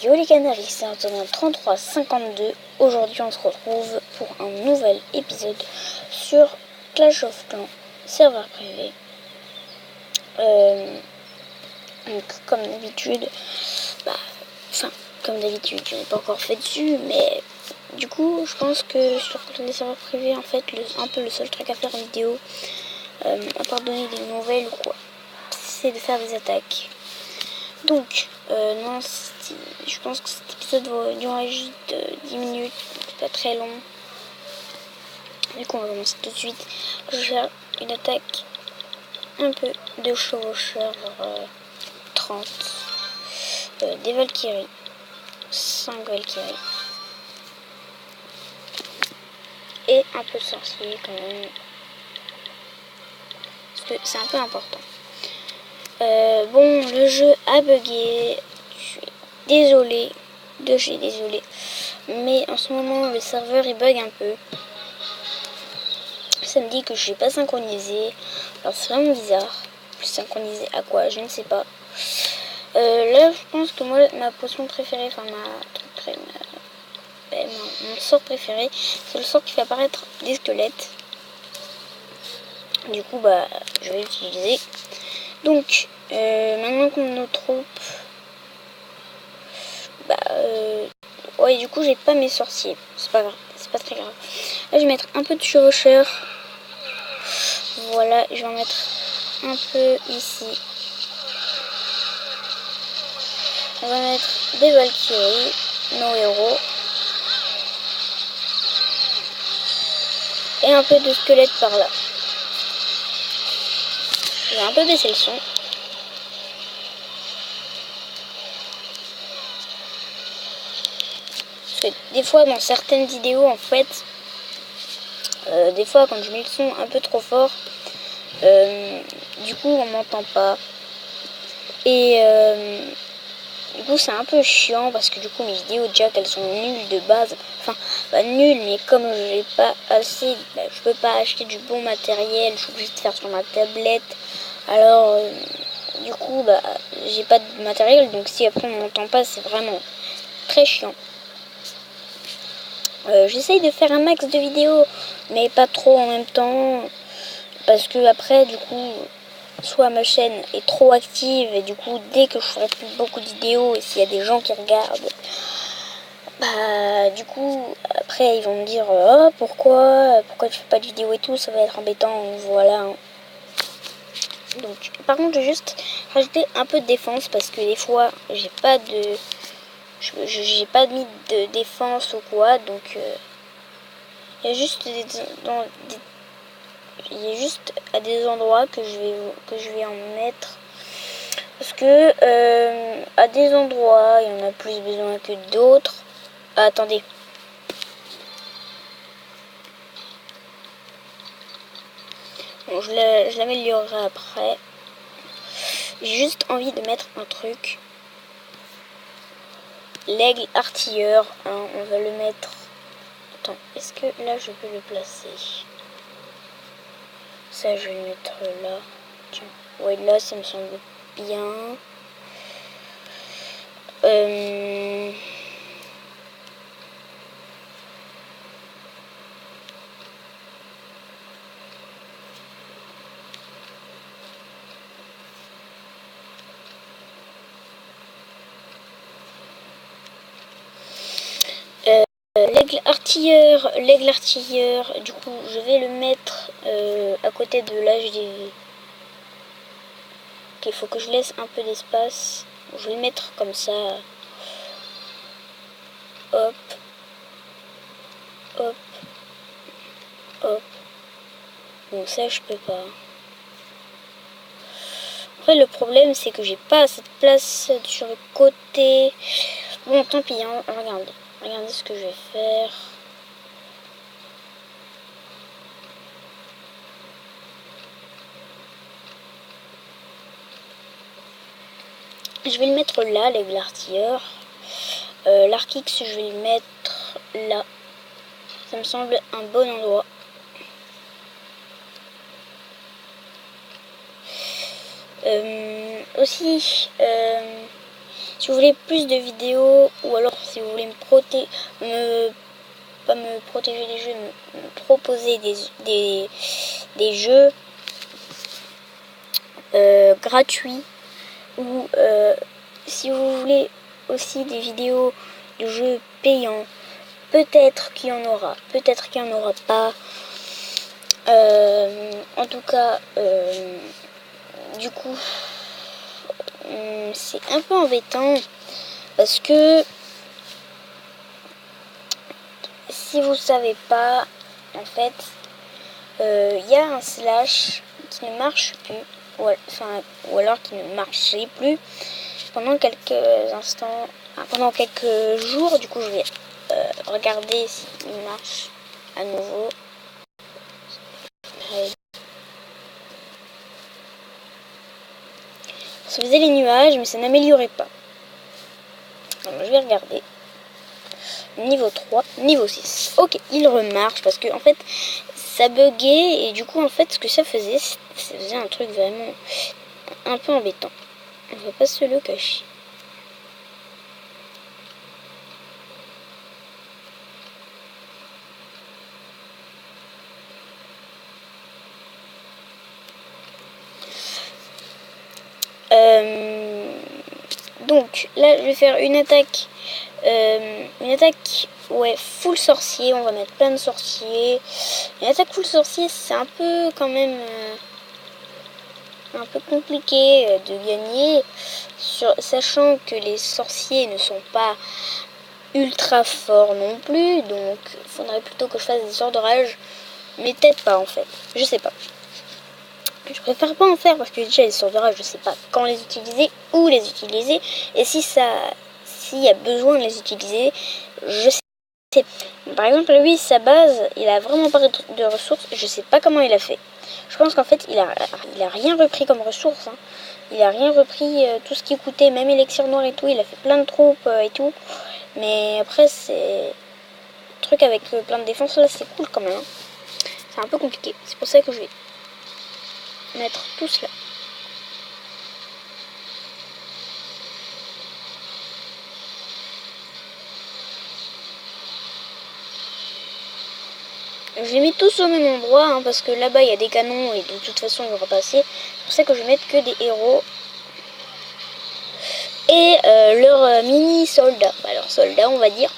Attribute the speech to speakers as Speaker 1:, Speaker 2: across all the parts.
Speaker 1: Yo les canaris, c'est Antonin 3352. Aujourd'hui on se retrouve pour un nouvel épisode sur Clash of Clans, serveur privé. Donc comme d'habitude, comme d'habitude, je n'ai pas encore fait dessus, mais du coup je pense que sur les serveurs privés, en fait, un peu le seul truc à faire en vidéo, à part donner des nouvelles ou quoi, c'est de faire des attaques. Donc, non, je pense que cet épisode durera juste 10 minutes, c'est pas très long. Du coup, on va commencer tout de suite. Je vais faire une attaque un peu de chevaucheur, 30. Des Valkyries, 5 Valkyries. Et un peu de sorcier quand même. Parce que c'est un peu important. Bon, le jeu a bugué. Je suis désolée. Mais en ce moment, le serveur il bug un peu. Ça me dit que je suis pas synchronisée. Alors c'est vraiment bizarre. Plus synchronisée à quoi? Je ne sais pas. Là, je pense que moi, ma potion préférée, enfin mon sort préféré, c'est le sort qui fait apparaître des squelettes. Du coup, je vais l'utiliser. Donc, maintenant qu'on a nos troupes, ouais, du coup, j'ai pas mes sorciers. C'est pas grave, c'est pas très grave. Là, je vais mettre un peu de chevaucheur. Voilà, je vais en mettre un peu ici. On va mettre des Valkyries, nos héros. Et un peu de squelette par là. Je vais un peu baisser le son. Parce que des fois, dans certaines vidéos, en fait, des fois, quand je mets le son un peu trop fort, du coup, on m'entend pas. Et du coup, c'est un peu chiant parce que du coup, mes vidéos, déjà qu'elles sont nulles de base. Enfin, pas nulles, mais comme j'ai pas assez, je peux pas acheter du bon matériel, je suis obligée de faire sur ma tablette. Alors, du coup, j'ai pas de matériel, donc si après on m'entend pas, c'est vraiment très chiant. J'essaye de faire un max de vidéos, mais pas trop en même temps, parce que après, du coup, soit ma chaîne est trop active, et du coup, dès que je ferai plus beaucoup de vidéos, et s'il y a des gens qui regardent, du coup, après, ils vont me dire, oh, pourquoi tu fais pas de vidéos et tout, ça va être embêtant, voilà. Donc, par contre, je vais juste rajouter un peu de défense, parce que des fois, j'ai pas mis de défense ou quoi, donc il y a juste à des endroits que je vais en mettre, parce que à des endroits il y en a plus besoin que d'autres. Attendez, bon, je l'améliorerai après. J'ai juste envie de mettre un truc. L'aigle artilleur, hein, on va le mettre. Attends, est-ce que là je peux le placer? Ça, je vais le mettre là. Tiens. Ouais, là, ça me semble bien. L'aigle artilleur, du coup, je vais le mettre à côté de l'HDV. Il faut que je laisse un peu d'espace. Je vais le mettre comme ça. Hop. Hop. Hop. Bon, ça, je peux pas. Après, le problème, c'est que j'ai pas assez de place sur le côté. Bon, tant pis, hein. Regardez ce que je vais faire. Je vais le mettre là, l'aigle artilleur. L'Arkix, je vais le mettre là. Ça me semble un bon endroit. Aussi, Si vous voulez plus de vidéos, ou alors si vous voulez pas me protéger des jeux, me proposer des jeux gratuits, ou si vous voulez aussi des vidéos de jeux payants, peut-être qu'il y en aura, peut-être qu'il n'y en aura pas. En tout cas, du coup, c'est un peu embêtant parce que si vous savez pas, en fait, il y a un slash qui ne marche plus, ou alors qui ne marchait plus pendant quelques instants, pendant quelques jours. Du coup, je vais regarder s'il marche à nouveau. Ça faisait les nuages, mais ça n'améliorait pas. Alors, je vais regarder. Niveau 3, niveau 6. Ok, il remarche parce que en fait ça buguait et du coup en fait ce que ça faisait un truc vraiment un peu embêtant. On va pas se le cacher. Donc là je vais faire une attaque ouais full sorcier. On va mettre plein de sorciers. Une attaque full sorcier, c'est un peu quand même un peu compliqué de gagner, sachant que les sorciers ne sont pas ultra forts non plus, donc il faudrait plutôt que je fasse des sorts de rage, mais peut-être pas en fait, je sais pas. Je préfère pas en faire parce que déjà les sorts de rage, je sais pas quand les utiliser, où les utiliser, et s'il y a besoin de les utiliser, je sais. Par exemple, lui, sa base, il a vraiment pas de ressources, je sais pas comment il a fait. Je pense qu'en fait, il a rien repris comme ressources. Hein. Il a rien repris tout ce qui coûtait, même élixir noir et tout. Il a fait plein de troupes et tout. Mais après, c'est truc avec plein de défense, là, c'est cool quand même. Hein. C'est un peu compliqué. C'est pour ça que je vais mettre tout cela. Je les mets tous au même endroit hein, parce que là-bas il y a des canons et de toute façon il y aura pas assez. C'est pour ça que je vais mettre que des héros. Et leurs mini soldats. Bah, leurs soldats on va dire.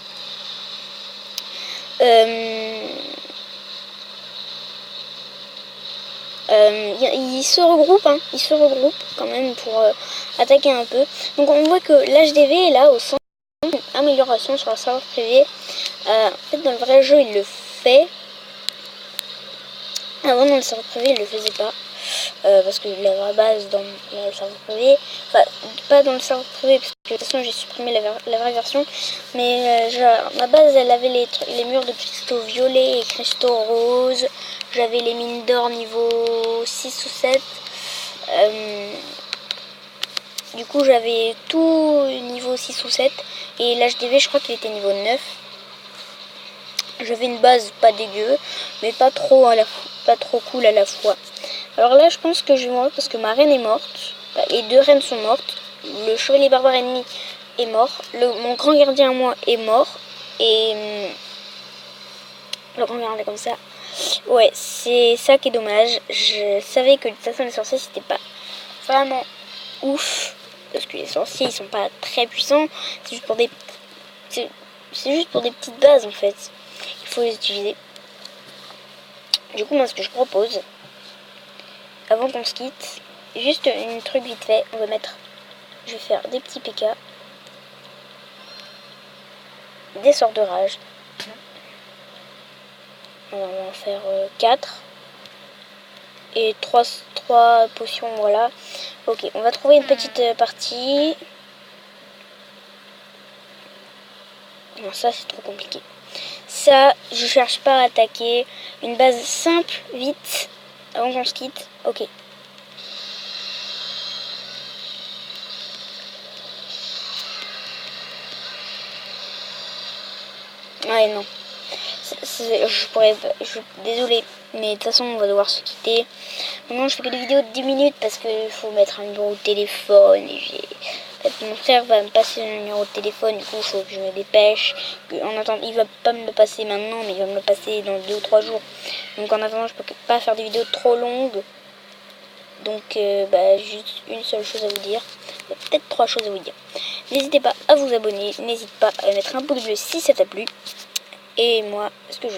Speaker 1: Ils se regroupent, hein, ils se regroupent quand même pour attaquer un peu. Donc on voit que l'HDV est là au centre. Amélioration sur le serveur privé. En fait dans le vrai jeu il le fait. Avant dans le serveur privé il le faisait pas. Parce que la vraie base dans le serveur privé, enfin pas dans le serveur privé parce que de toute façon j'ai supprimé la vraie version, mais ma base elle avait les murs de cristaux violets et cristaux roses, j'avais les mines d'or niveau 6 ou 7, du coup j'avais tout niveau 6 ou 7 et l'HDV je crois qu'il était niveau 9. J'avais une base pas dégueu, mais pas trop cool à la fois. Alors là, je pense que je vais mourir parce que ma reine est morte. Les deux reines sont mortes. Le chevalier barbare ennemi est mort. Mon grand gardien à moi est mort. Et le grand gardien comme ça. Ouais, c'est ça qui est dommage. Je savais que de toute façon les sorciers c'était pas vraiment ouf. Parce que les sorciers ils sont pas très puissants. C'est juste pour des petites bases en fait. Il faut les utiliser. Du coup, moi, ce que je propose, avant qu'on se quitte, juste un truc vite fait, je vais faire des petits PK, des sorts de rage. On va en faire 4 et 3 potions, voilà. Ok, on va trouver une petite partie. Non, ça c'est trop compliqué. Ça, je cherche pas à attaquer. Une base simple, vite, avant qu'on se quitte. Ok. Ouais, non. Désolé, mais de toute façon, on va devoir se quitter. Maintenant, je fais que des vidéos de 10 minutes parce qu'il faut mettre un numéro de téléphone. Et En fait, mon frère va me passer le numéro de téléphone, du coup il faut que je me dépêche. En attendant, il va pas me le passer maintenant, mais il va me le passer dans 2 ou 3 jours. Donc en attendant, je peux pas faire des vidéos trop longues. Donc juste une seule chose à vous dire, peut-être 3 choses à vous dire. N'hésitez pas à vous abonner, n'hésitez pas à mettre un pouce bleu si ça t'a plu. Et moi, ce que je